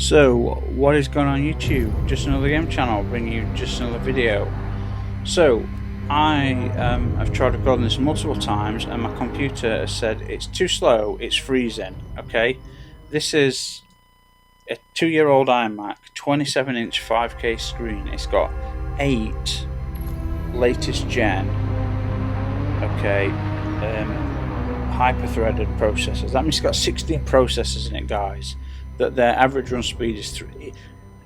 So, what is going on YouTube? Just another game channel, bringing you just another video. So, I've tried recording this multiple times and my computer has said it's too slow, it's freezing, okay? This is a 2-year-old iMac, 27-inch 5K screen. It's got 8 latest gen, okay, hyper-threaded processors. That means it's got 16 processors in it, guys. That their average run speed is 3.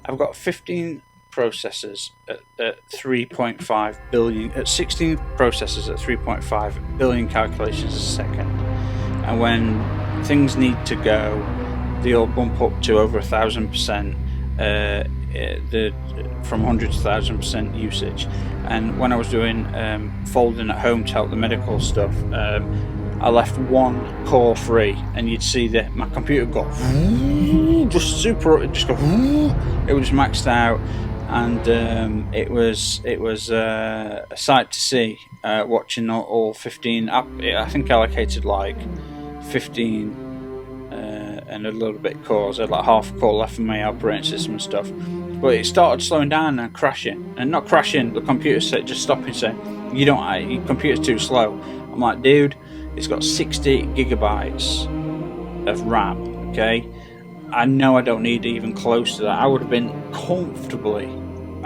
I've got 15 processors at 3.5 billion, at 16 processors at 3.5 billion calculations a second, and when things need to go, they all bump up to over 1,000%, from 100 to 1,000% usage. And when I was doing folding at home to help the medical stuff, I left one core free, and you'd see that my computer go just super. It just go. It was maxed out, and it was a sight to see. Watching all 15. I think I allocated like 15 and a little bit cores. I had like half a core left for my operating system and stuff. But it started slowing down and crashing, and not crashing. The computer said just stopping, saying, your computer's too slow." I'm like, dude. It's got 60 gigabytes of RAM, okay? I know I don't need even close to that. I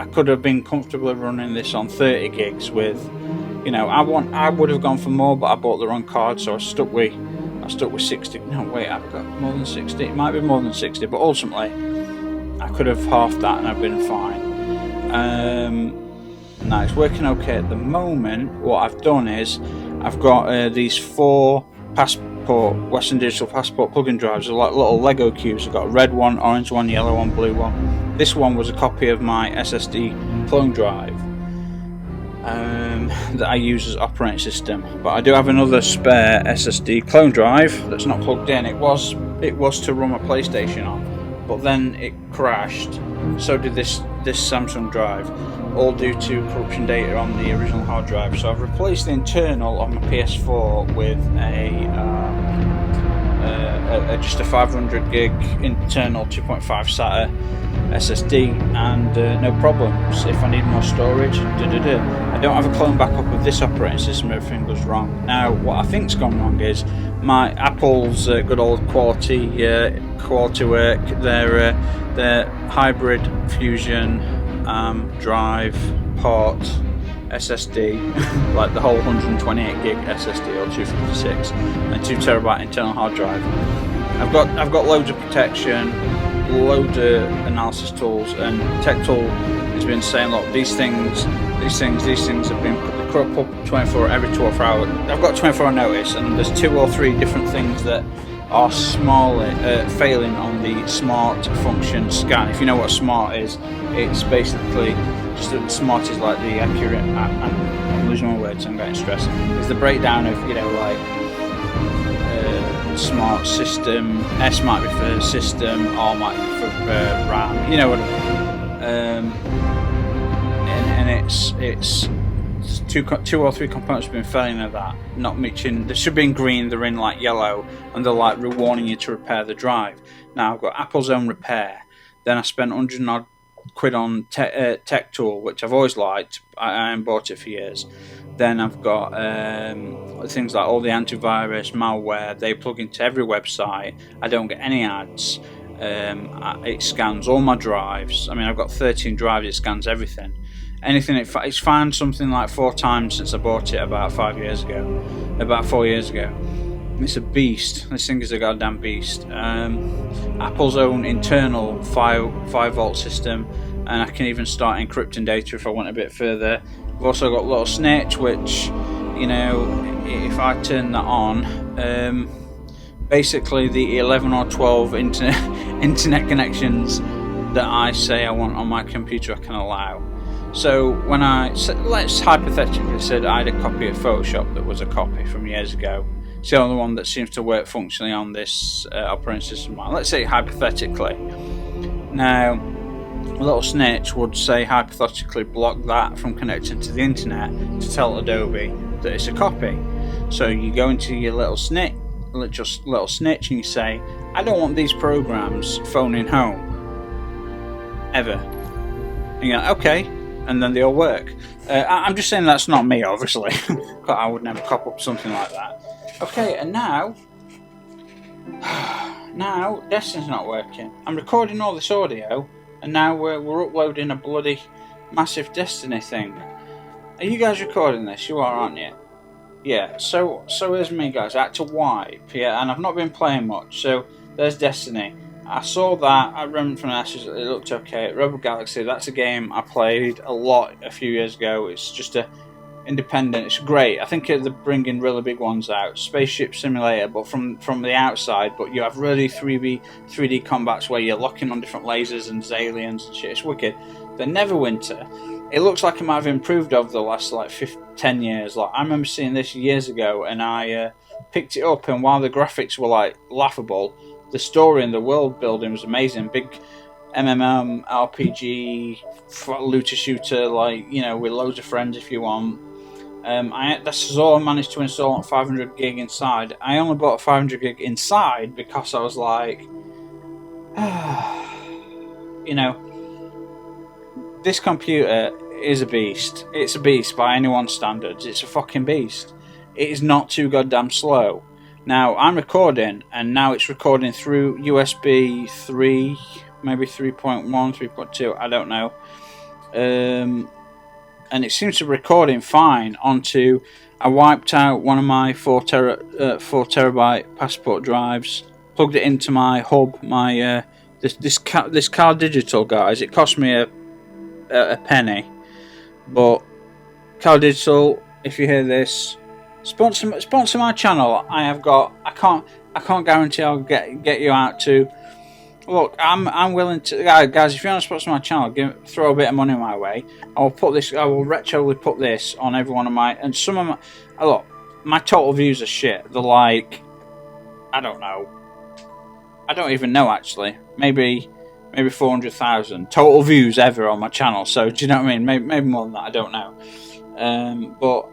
could have been comfortably running this on 30 gigs with, I would have gone for more, but I bought the wrong card, so I stuck with 60. No, wait, I've got more than 60. It might be more than 60, but ultimately, I could have halved that and I've been fine. Now, it's working okay at the moment. What I've done is, I've got these 4 Western Digital Passport plug-in drives. They're like little Lego cubes. I've got a red one, orange one, yellow one, blue one. This one was a copy of my SSD clone drive that I use as operating system. But I do have another spare SSD clone drive that's not plugged in. It was to run my PlayStation on, but then it crashed. So did this Samsung drive, all due to corruption data on the original hard drive. So I've replaced the internal on my PS4 with just a 500 gig internal 2.5 SATA SSD, and no problems. If I need more storage, I don't have a clone backup of this operating system. Everything goes wrong. Now, what I think's gone wrong is my Apple's good old quality work. Their hybrid fusion drive port SSD, like the whole 128 gig SSD or 256 and 2 terabyte internal hard drive. I've got loads of protection, loads of analysis tools, and Tech Tool has been saying, look, these things have been corrupt up 24 every 24 hours. I've got 24-hour notice, and there's 2 or 3 different things that are failing on the smart function scan. If you know what smart is, it's basically just that smart is like the accurate. I'm losing my words. I'm getting stressed. It's the breakdown of smart system. S might be for system, R might be for RAM. You know what I mean? And it's two or 3 components have been failing at that. Not matching. They should be in green. They're in like yellow, and they're like warning you to repair the drive. Now I've got Apple's own repair. Then I spent 100 odd quid on Tech Tool, which I've always liked. I haven't bought it for years. Then I've got things like all the antivirus, malware. They plug into every website. I don't get any ads. It scans all my drives. I mean, I've got 13 drives. It scans everything. Anything it's found something like 4 times since I bought it about 4 years ago. It's a beast. This thing is a goddamn beast. Apple's own internal 5-volt system, and I can even start encrypting data if I want a bit further. I've also got Little Snitch, which, if I turn that on, basically the 11 or 12 internet connections that I say I want on my computer I can allow. So when let's hypothetically said I had a copy of Photoshop that was a copy from years ago. It's the only one that seems to work functionally on this operating system. Let's say hypothetically. Now, a Little Snitch would say hypothetically block that from connecting to the internet to tell Adobe that it's a copy. So you go into your Little Snitch and you say, I don't want these programs phoning home. ever. And you're like, okay, and then they all work. I'm just saying that's not me, obviously. I would never cop up something like that. Okay, and now Destiny's not working. I'm recording all this audio, and now we're uploading a bloody massive Destiny thing. Are you guys recording this? You are, aren't you? Yeah, so here's me, guys. I had to wipe, yeah, and I've not been playing much, so there's Destiny. I saw that, I remember from Ashes, it looked okay. Rebel Galaxy, that's a game I played a lot a few years ago. It's just a independent, it's great. I think they're bringing really big ones out. Spaceship Simulator, but from the outside, but you have really 3D combats where you're locking on different lasers and aliens and shit. It's wicked. The Neverwinter, it looks like it might have improved over the last like 10 years. Like I remember seeing this years ago, and I picked it up, and while the graphics were like laughable, the story and the world building was amazing. Big MMM RPG looter shooter, like, you know, with loads of friends if you want. That's all I managed to install on 500 gig inside. I only bought 500 gig inside because I was like, you know, this computer is a beast. It's a beast by anyone's standards. It's a fucking beast. It is not too goddamn slow. Now, I'm recording, and now it's recording through USB 3, maybe 3.1, 3.2, I don't know. And it seems to be recording fine onto... I wiped out one of my 4 terabyte passport drives, plugged it into my hub, my this car digital, guys. It cost me a penny, but Car Digital, if you hear this, sponsor my channel. I can't guarantee I'll get you out to. Look, I'm willing to, guys. If you want to sponsor my channel, throw a bit of money my way. I will retroly put this on every one of my, and some of my. Look, my total views are shit. They're like, I don't know. I don't even know actually. Maybe 400,000 total views ever on my channel. So do you know what I mean? Maybe more than that. I don't know. But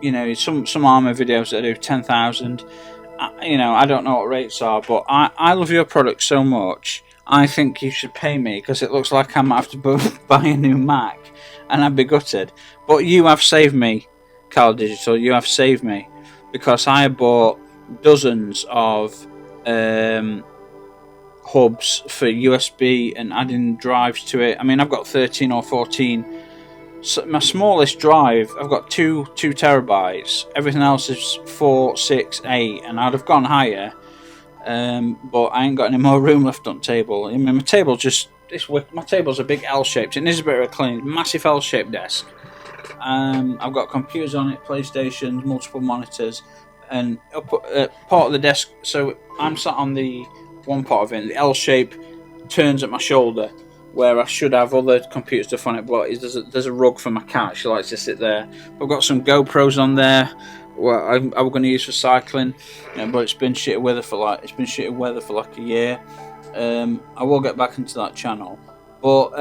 you know, some armor videos that do 10,000. You know, I don't know what rates are, but I love your product so much. I think you should pay me, because it looks like I might have to buy a new Mac, and I'd be gutted. But you have saved me, Carl Digital. You have saved me, because I bought dozens of hubs for USB and adding drives to it. I mean, I've got 13 or 14. So my smallest drive, I've got 2 terabytes. Everything else is 4, 6, 8, and I'd have gone higher. But I ain't got any more room left on the table. I mean, my table my table's a big L-shaped. It needs a bit of a clean, massive L-shaped desk. I've got computers on it, PlayStations, multiple monitors, and part of the desk. So I'm sat on the one part of it. The L shape turns at my shoulder, where I should have other computer stuff on it, but there's a rug for my cat. She likes to sit there. I've got some GoPros on there, where I'm going to use for cycling, but it's been shitty weather for like a year. I will get back into that channel, but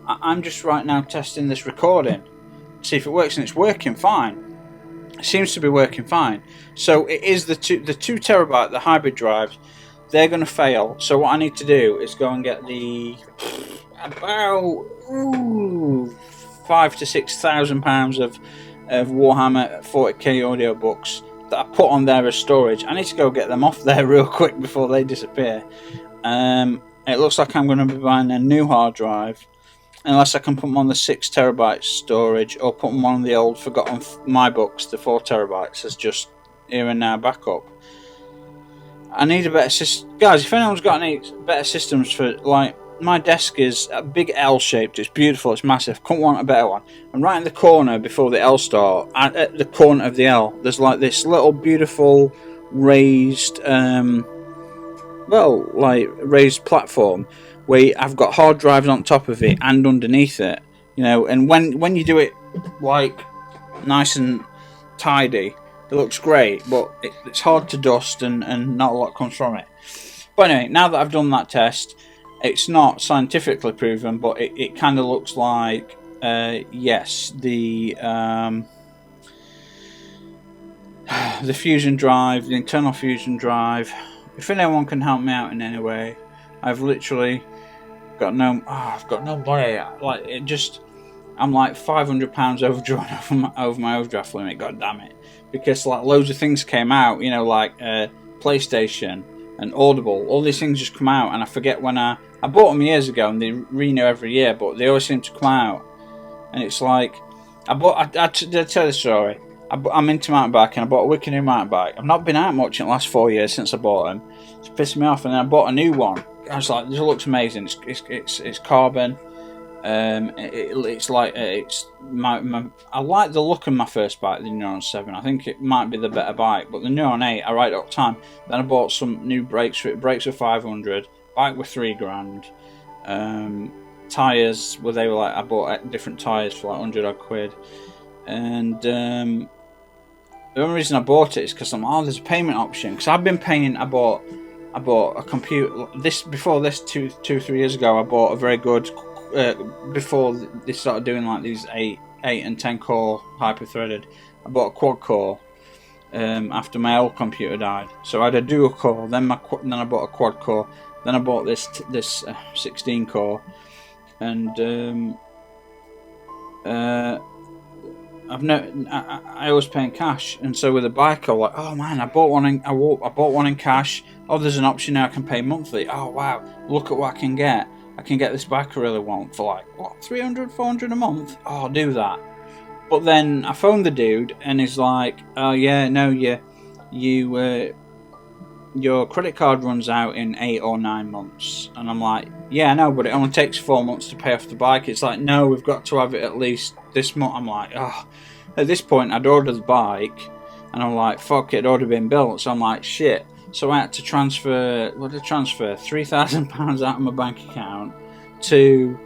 I'm just right now testing this recording, see if it works, and it's working fine. It seems to be working fine. So it is the 2 terabyte, the hybrid drives. They're going to fail, so what I need to do is go and get the about £5,000 to £6,000 of Warhammer 40k audiobooks that I put on there as storage. I need to go get them off there real quick before they disappear. It looks like I'm going to be buying a new hard drive, unless I can put them on the 6 terabyte storage, or put them on the old forgotten my books, the 4 terabytes, as just here and now backup. I need a better system. Guys, if anyone's got any better systems for, like, my desk is a big L shaped, it's beautiful, it's massive, couldn't want a better one. And right in the corner before the L star, at the corner of the L, there's like this little beautiful raised, raised platform where I've got hard drives on top of it and underneath it, you know, and when you do it, like, nice and tidy, it looks great, but it's hard to dust and not a lot comes from it. But anyway, now that I've done that test, it's not scientifically proven, but it kind of looks like, yes, the fusion drive, the internal fusion drive, if anyone can help me out in any way, I've literally I've got no money. Like it just, I'm like £500 overdrawn over my overdraft limit. God damn it! Because like loads of things came out, you know, like PlayStation and Audible. All these things just come out, and I forget when I bought them years ago, and they renew every year, but they always seem to come out. And it's like did I tell you the story? I'm into mountain biking. I bought a wicked new mountain bike. I've not been out much in the last 4 years since I bought them. It's pissed me off, and then I bought a new one. I was like, this looks amazing. It's carbon. It's like it's my I like the look of my first bike, the Neuron 7. I think it might be the better bike, but the Neuron 8 I ride it all the time. Then I bought some new brakes for it. Brakes were 500, bike were $3,000. Tyres, well, they were like, I bought different tyres for like 100 odd quid. And the only reason I bought it is because there's a payment option. Because I've been paying. I bought a computer. Before this 2-3 years ago, I bought a very good. Before they started doing like these 8 and 10 core hyper threaded, I bought a quad core. After my old computer died, so I had a dual core. Then I bought a quad core. Then I bought this 16 core, and I was paying cash, and so with a bike, I was like, oh man, I bought one in cash. Oh, there's an option now I can pay monthly. Oh wow, look at what I can get. I can get this bike I really want for like what, 300, 400 a month. Oh, I'll do that. But then I phoned the dude, and he's like, oh yeah, no, your credit card runs out in 8 or 9 months. And I'm like, yeah, I know, but it only takes 4 months to pay off the bike. It's like, no, we've got to have it at least this month. I'm like, oh. At this point, I'd ordered the bike, and I'm like, fuck, it'd already been built. So I'm like, shit. So I had to transfer £3,000 out of my bank account to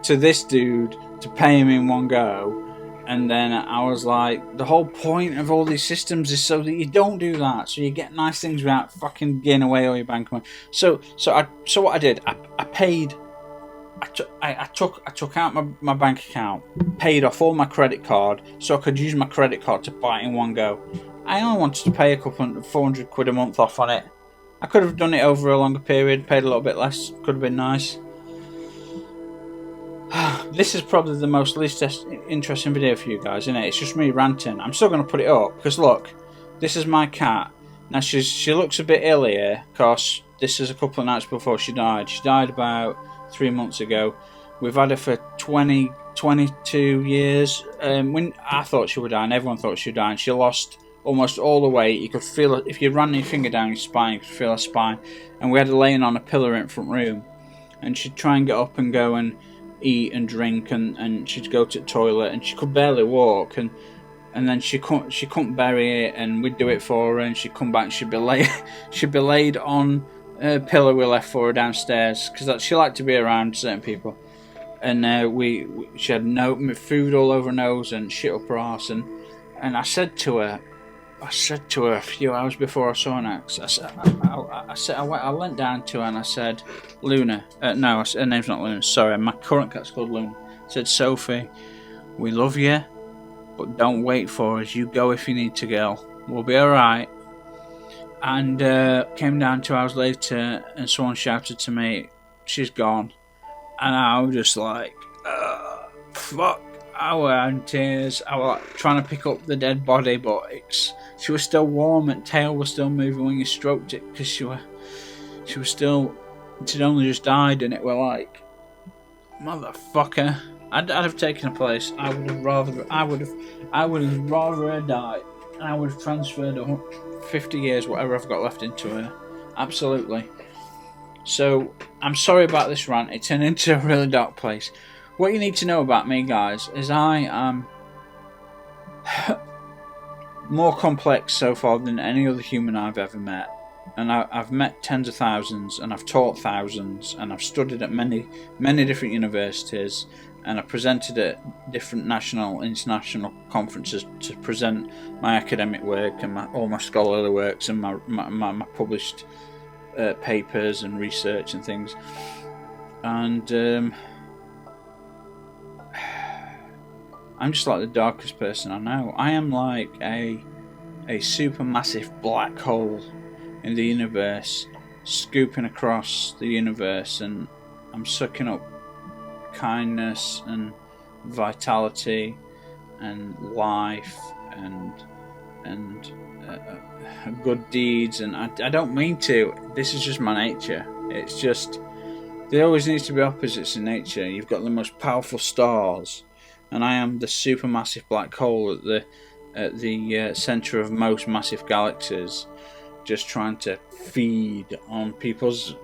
this dude to pay him in one go. And then I was like, the whole point of all these systems is so that you don't do that, so you get nice things without fucking giving away all your bank money. So what I did, I took out my bank account, paid off all my credit card, so I could use my credit card to buy it in one go. I only wanted to pay a couple 400 quid a month off on it. I could have done it over a longer period, paid a little bit less, could have been nice. This is probably the most least interesting video for you guys, isn't it? It's just me ranting. I'm still going to put it up, because look, this is my cat. Now she looks a bit ill here, because this is a couple of nights before she died. She died about 3 months ago. We've had her for 22 years. When I thought she would die, and everyone thought she would die, and she lost almost all the weight. You could feel it if you ran your finger down your spine. You could feel her spine. And we had her laying on a pillar in the front room, and she'd try and get up and go and eat and drink, and she'd go to the toilet, and she could barely walk, and then she couldn't bury it, and we'd do it for her, and she'd come back and she'd be laid on a pillow we left for her downstairs, because she liked to be around certain people. And she had no food all over her nose and shit up her arse, and I said to her a few hours before I saw her next, I went down to her and I said, Luna, no, her name's not Luna, sorry, my current cat's called Luna. I said, Sophie, we love you, but don't wait for us, you go if you need to, girl, we'll be alright. And came down 2 hours later, and someone shouted to me, she's gone. And I was just like, fuck. I was in tears. I was like, trying to pick up the dead body, but she was still warm, and tail was still moving when you stroked it, because she'd only just died, and it were like, motherfucker. I'd have taken a place. I would have rather her die, and I would have transferred 50 years, whatever I've got left, into her. Absolutely. So I'm sorry about this rant. It turned into a really dark place. What you need to know about me, guys, is I am more complex so far than any other human I've ever met. And I've met tens of thousands, and I've taught thousands, and I've studied at many different universities, and I've presented at different national, international conferences to present my academic work and all my scholarly works and my published papers and research and things. And I'm just like the darkest person I know. I am like a supermassive black hole in the universe, scooping across the universe, and I'm sucking up kindness and vitality and life and good deeds, and I don't mean to. This is just my nature. It's just there always needs to be opposites in nature. You've got the most powerful stars, and I am the supermassive black hole at the center of most massive galaxies, just trying to feed on people's,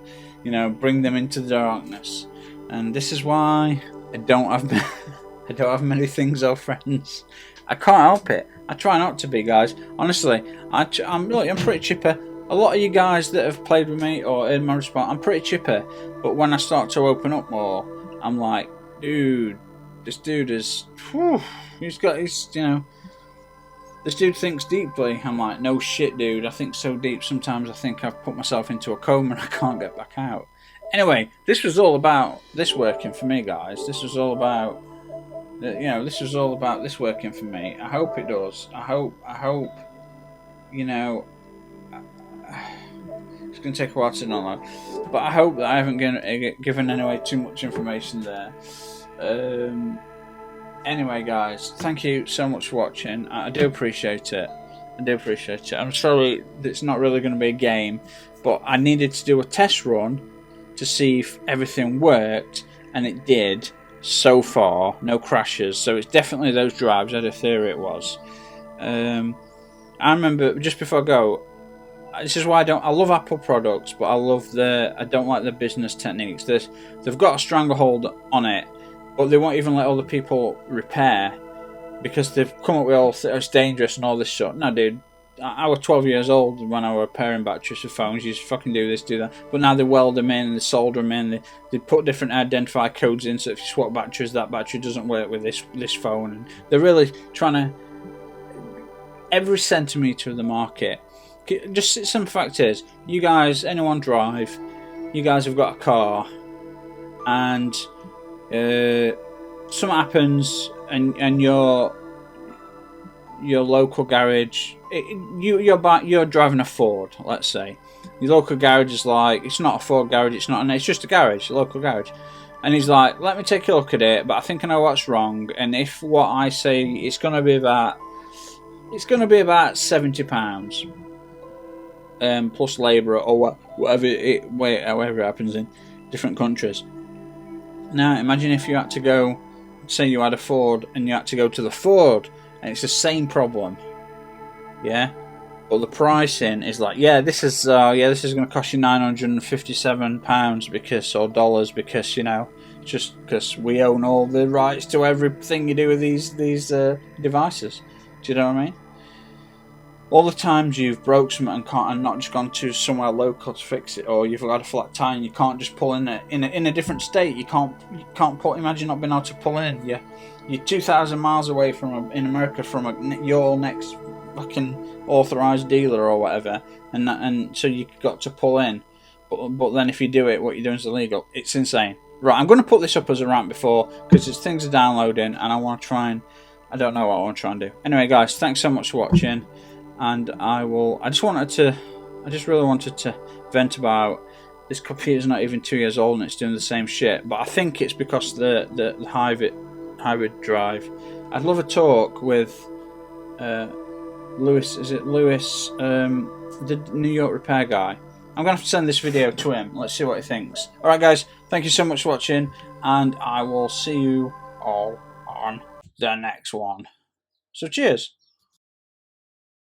bring them into the darkness. And this is why I don't have many things or friends. I can't help it. I try not to be, guys. Honestly, I'm pretty chipper. A lot of you guys that have played with me or in my response, I'm pretty chipper. But when I start to open up more, I'm like, dude, this dude is, this dude thinks deeply. I'm like, no shit, dude. I think so deep. Sometimes I think I've put myself into a coma and I can't get back out. Anyway, this was all about this working for me, guys. This was all about, this was all about this working for me. I hope it does. I hope, it's going to take a while to download. But I hope that I haven't given away too much information there. Anyway, guys, thank you so much for watching. I do appreciate it. I'm sorry it's not really going to be a game, but I needed to do a test run to see if everything worked, and it did so far. No crashes, so it's definitely those drives. I had a theory it was. I remember just before I go, this is why I love Apple products, but I don't like the business techniques. They've got a stranglehold on it, but they won't even let other people repair because they've come up with all it's dangerous and all this shit. No, dude, I was 12 years old when I was repairing batteries for phones. You just fucking do this, do that. But now they weld them in, they solder them in, they put different identifier codes in, so if you swap batteries, that battery doesn't work with this phone. And they're really trying to every centimetre of the market. Just some fact is, you guys, anyone drive, you guys have got a car, and something happens, and your local garage, you're driving a Ford, let's say. Your local garage is like, it's not a Ford garage, it's just a garage, a local garage. And he's like, let me take a look at it, but I think I know what's wrong, and if what I say, it's going to be about £70. Plus labour or whatever it happens in different countries. Now imagine if you had to go, say you had a Ford and you had to go to the Ford and it's the same problem, yeah, but the pricing is like, this is going to cost you £957 because, or dollars, because just because we own all the rights to everything you do with these devices. Do you know what I mean? All the times you've broke something and not just gone to somewhere local to fix it, or you've got a flat tire and you can't just pull in a different state. You can't pull. Imagine not being able to pull in. You're 2,000 miles away in America from your next fucking authorized dealer or whatever, and so you got to pull in. But then if you do it, what you're doing is illegal. It's insane. Right, I'm going to put this up as a rant before because things are downloading and I want to try and I don't know what I want to try and do. Anyway, guys, thanks so much for watching. And I just really wanted to vent about this computer's not even 2 years old and it's doing the same shit. But I think it's because the hybrid drive. I'd love a talk with Lewis. Is it Lewis, the New York repair guy? I'm gonna have to send this video to him. Let's see what he thinks. All right, guys. Thank you so much for watching, and I will see you all on the next one. So cheers.